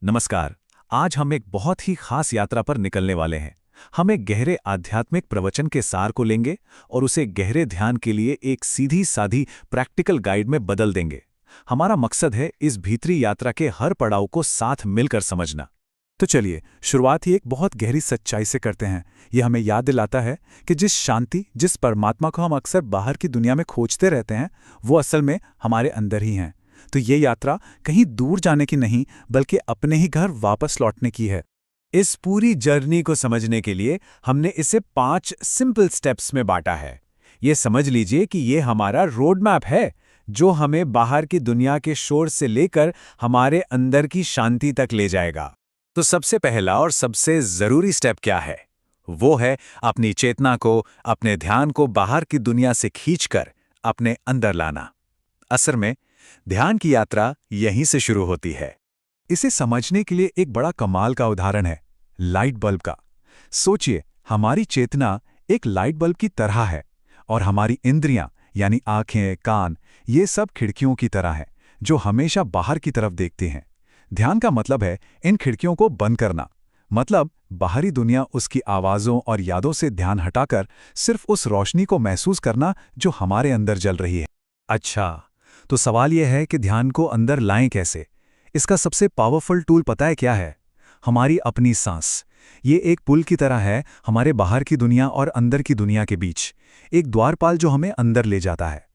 नमस्कार। आज हम एक बहुत ही खास यात्रा पर निकलने वाले हैं। हम एक गहरे आध्यात्मिक प्रवचन के सार को लेंगे और उसे गहरे ध्यान के लिए एक सीधी साधी प्रैक्टिकल गाइड में बदल देंगे। हमारा मकसद है इस भीतरी यात्रा के हर पड़ाव को साथ मिलकर समझना। तो चलिए शुरुआत ही एक बहुत गहरी सच्चाई से करते हैं। यह हमें याद दिलाता है कि जिस शांति, जिस परमात्मा को हम अक्सर बाहर की दुनिया में खोजते रहते हैं, वो असल में हमारे अंदर ही हैं। तो ये यात्रा कहीं दूर जाने की नहीं, बल्कि अपने ही घर वापस लौटने की है। इस पूरी जर्नी को समझने के लिए हमने इसे 5 सिंपल स्टेप्स में बांटा है। ये समझ लीजिए कि ये हमारा रोड मैप है, जो हमें बाहर की दुनिया के शोर से लेकर हमारे अंदर की शांति तक ले जाएगा। तो सबसे पहला और सबसे जरूरी स्टेप क्या है? वो है अपनी चेतना को, अपने ध्यान को बाहर की दुनिया से खींचकर अपने अंदर लाना। असल में ध्यान की यात्रा यहीं से शुरू होती है। इसे समझने के लिए एक बड़ा कमाल का उदाहरण है लाइट बल्ब का। सोचिए, हमारी चेतना एक लाइट बल्ब की तरह है और हमारी इंद्रियां यानी आंखें, कान, ये सब खिड़कियों की तरह हैं जो हमेशा बाहर की तरफ देखती हैं। ध्यान का मतलब है इन खिड़कियों को बंद करना। मतलब बाहरी दुनिया, उसकी आवाज़ों और यादों से ध्यान हटाकर सिर्फ उस रोशनी को महसूस करना जो हमारे अंदर जल रही है। अच्छा, तो सवाल यह है कि ध्यान को अंदर लाएं कैसे? इसका सबसे पावरफुल टूल पता है क्या है? हमारी अपनी सांस। ये एक पुल की तरह है हमारे बाहर की दुनिया और अंदर की दुनिया के बीच, एक द्वारपाल जो हमें अंदर ले जाता है।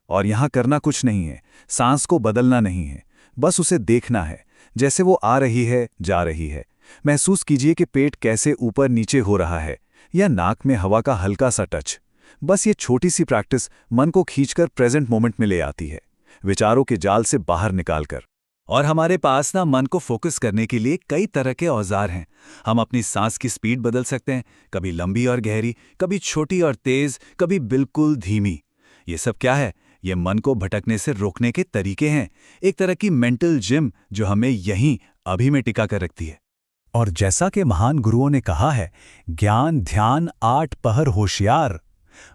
और यहाँ करना कुछ नहीं है, सांस को बदलना नहीं है, बस उसे देखना है जैसे वो आ रही है, जा रही है। महसूस कीजिए कि पेट कैसे ऊपर नीचे हो रहा है या नाक में हवा का हल्का सा टच। बस ये छोटी सी प्रैक्टिस मन को खींचकर प्रेजेंट मोमेंट में ले आती है, विचारों के जाल से बाहर निकालकर। और हमारे पास ना मन को फोकस करने के लिए कई तरह के औजार हैं। हम अपनी सांस की स्पीड बदल सकते हैं, कभी लंबी और गहरी, कभी छोटी और तेज, कभी बिल्कुल धीमी। ये सब क्या है? ये मन को भटकने से रोकने के तरीके हैं, एक तरह की मेंटल जिम जो हमें यहीं अभी में टिका कर रखती है। और जैसा कि महान गुरुओं ने कहा है, ज्ञान ध्यान 8 पहर होशियार।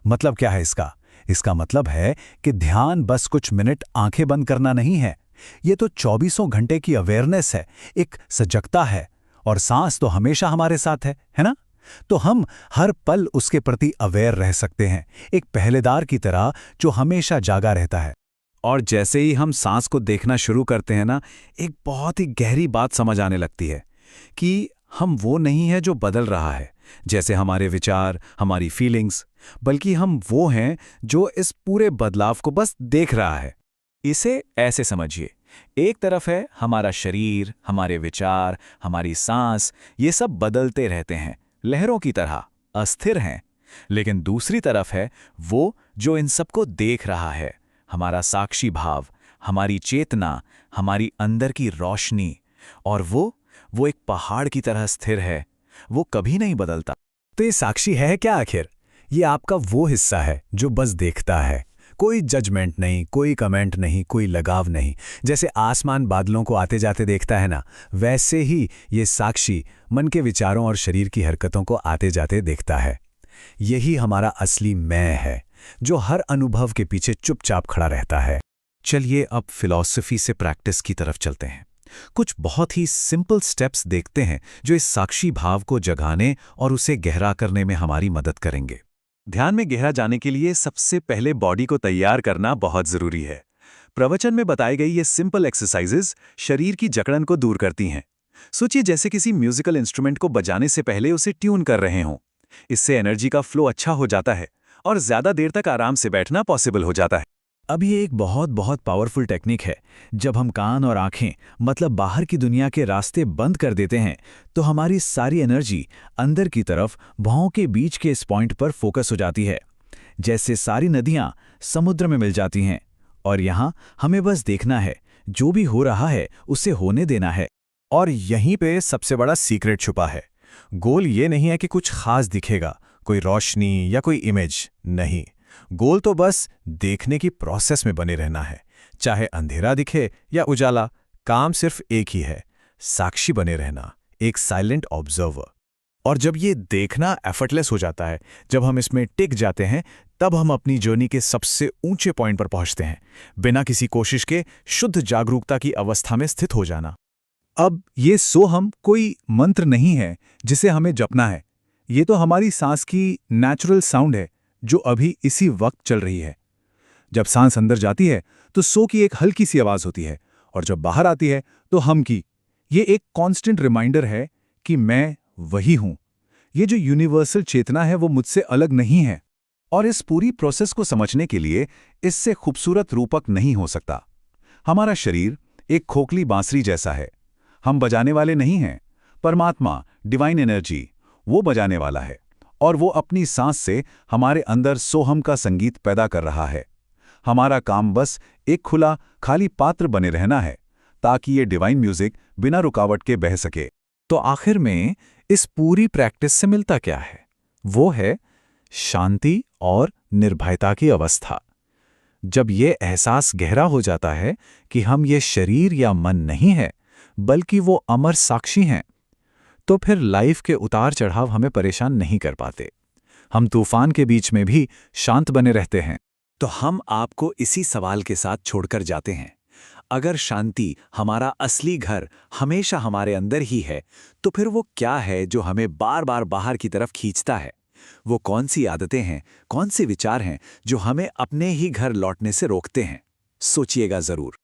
मतलब क्या है इसका? इसका मतलब है कि ध्यान बस कुछ मिनट आंखें बंद करना नहीं है, ये तो 24 घंटे की अवेयरनेस है, एक सजगता है। और सांस तो हमेशा हमारे साथ है ना? तो हम हर पल उसके प्रति अवेयर रह सकते हैं, एक पहरेदार की तरह जो हमेशा जागा रहता है। और जैसे ही हम सांस को देखना शुरू करते हैं ना, एक बहुत ही गहरी बात समझ आने लगती है कि हम वो नहीं है जो बदल रहा है, जैसे हमारे विचार, हमारी फीलिंग्स, बल्कि हम वो हैं जो इस पूरे बदलाव को बस देख रहा है। इसे ऐसे समझिए, एक तरफ है हमारा शरीर, हमारे विचार, हमारी सांस, ये सब बदलते रहते हैं, लहरों की तरह अस्थिर हैं। लेकिन दूसरी तरफ है वो जो इन सबको देख रहा है, हमारा साक्षी भाव, हमारी चेतना, हमारी अंदर की रोशनी। और वो एक पहाड़ की तरह स्थिर है, वो कभी नहीं बदलता। तो ये साक्षी है क्या आखिर? ये आपका वो हिस्सा है जो बस देखता है, कोई जजमेंट नहीं, कोई कमेंट नहीं, कोई लगाव नहीं। जैसे आसमान बादलों को आते जाते देखता है ना, वैसे ही ये साक्षी मन के विचारों और शरीर की हरकतों को आते जाते देखता है। यही हमारा असली मैं है, जो हर अनुभव के पीछे चुपचाप खड़ा रहता है। चलिए अब फिलॉसफी से प्रैक्टिस की तरफ चलते हैं। कुछ बहुत ही सिंपल स्टेप्स देखते हैं जो इस साक्षी भाव को जगाने और उसे गहरा करने में हमारी मदद करेंगे। ध्यान में गहरा जाने के लिए सबसे पहले बॉडी को तैयार करना बहुत जरूरी है। प्रवचन में बताई गई ये सिंपल एक्सरसाइजेज शरीर की जकड़न को दूर करती हैं। सोचिए जैसे किसी म्यूजिकल इंस्ट्रूमेंट को बजाने से पहले उसे ट्यून कर रहे हों। इससे एनर्जी का फ्लो अच्छा हो जाता है और ज्यादा देर तक आराम से बैठना पॉसिबल हो जाता है। अब ये एक बहुत बहुत पावरफुल टेक्निक है। जब हम कान और आंखें, मतलब बाहर की दुनिया के रास्ते बंद कर देते हैं, तो हमारी सारी एनर्जी अंदर की तरफ भौं के बीच के इस पॉइंट पर फोकस हो जाती है। जैसे सारी नदियां समुद्र में मिल जाती हैं। और यहाँ हमें बस देखना है, जो भी हो रहा है उसे होने देना है। और यहीं पे सबसे बड़ा सीक्रेट छुपा है। गोल ये नहीं है कि कुछ खास दिखेगा, कोई रोशनी या कोई इमेज नहीं। गोल तो बस देखने की प्रोसेस में बने रहना है। चाहे अंधेरा दिखे या उजाला, काम सिर्फ एक ही है, साक्षी बने रहना, एक साइलेंट ऑब्जर्वर। और जब ये देखना एफर्टलेस हो जाता है, जब हम इसमें टिक जाते हैं, तब हम अपनी जर्नी के सबसे ऊंचे पॉइंट पर पहुंचते हैं, बिना किसी कोशिश के शुद्ध जागरूकता की अवस्था में स्थित हो जाना। अब ये सोहम कोई मंत्र नहीं है जिसे हमें जपना है। ये तो हमारी सांस की नेचुरल साउंड है जो अभी इसी वक्त चल रही है। जब सांस अंदर जाती है तो सो की एक हल्की सी आवाज होती है, और जब बाहर आती है तो हम की। ये एक कांस्टेंट रिमाइंडर है कि मैं वही हूं। ये जो यूनिवर्सल चेतना है वो मुझसे अलग नहीं है। और इस पूरी प्रोसेस को समझने के लिए इससे खूबसूरत रूपक नहीं हो सकता। हमारा शरीर एक खोखली बांसुरी जैसा है। हम बजाने वाले नहीं हैं। परमात्मा, डिवाइन एनर्जी, वो बजाने वाला है, और वो अपनी सांस से हमारे अंदर सोहम का संगीत पैदा कर रहा है। हमारा काम बस एक खुला खाली पात्र बने रहना है, ताकि ये डिवाइन म्यूजिक बिना रुकावट के बह सके। तो आखिर में इस पूरी प्रैक्टिस से मिलता क्या है? वो है शांति और निर्भयता की अवस्था। जब ये एहसास गहरा हो जाता है कि हम ये शरीर या मन नहीं है, बल्कि वो अमर साक्षी हैं, तो फिर लाइफ के उतार चढ़ाव हमें परेशान नहीं कर पाते। हम तूफान के बीच में भी शांत बने रहते हैं। तो हम आपको इसी सवाल के साथ छोड़कर जाते हैं। अगर शांति हमारा असली घर हमेशा हमारे अंदर ही है, तो फिर वो क्या है जो हमें बार बार बाहर की तरफ खींचता है? वो कौन सी आदतें हैं, कौन से विचार हैं जो हमें अपने ही घर लौटने से रोकते हैं? सोचिएगा जरूर।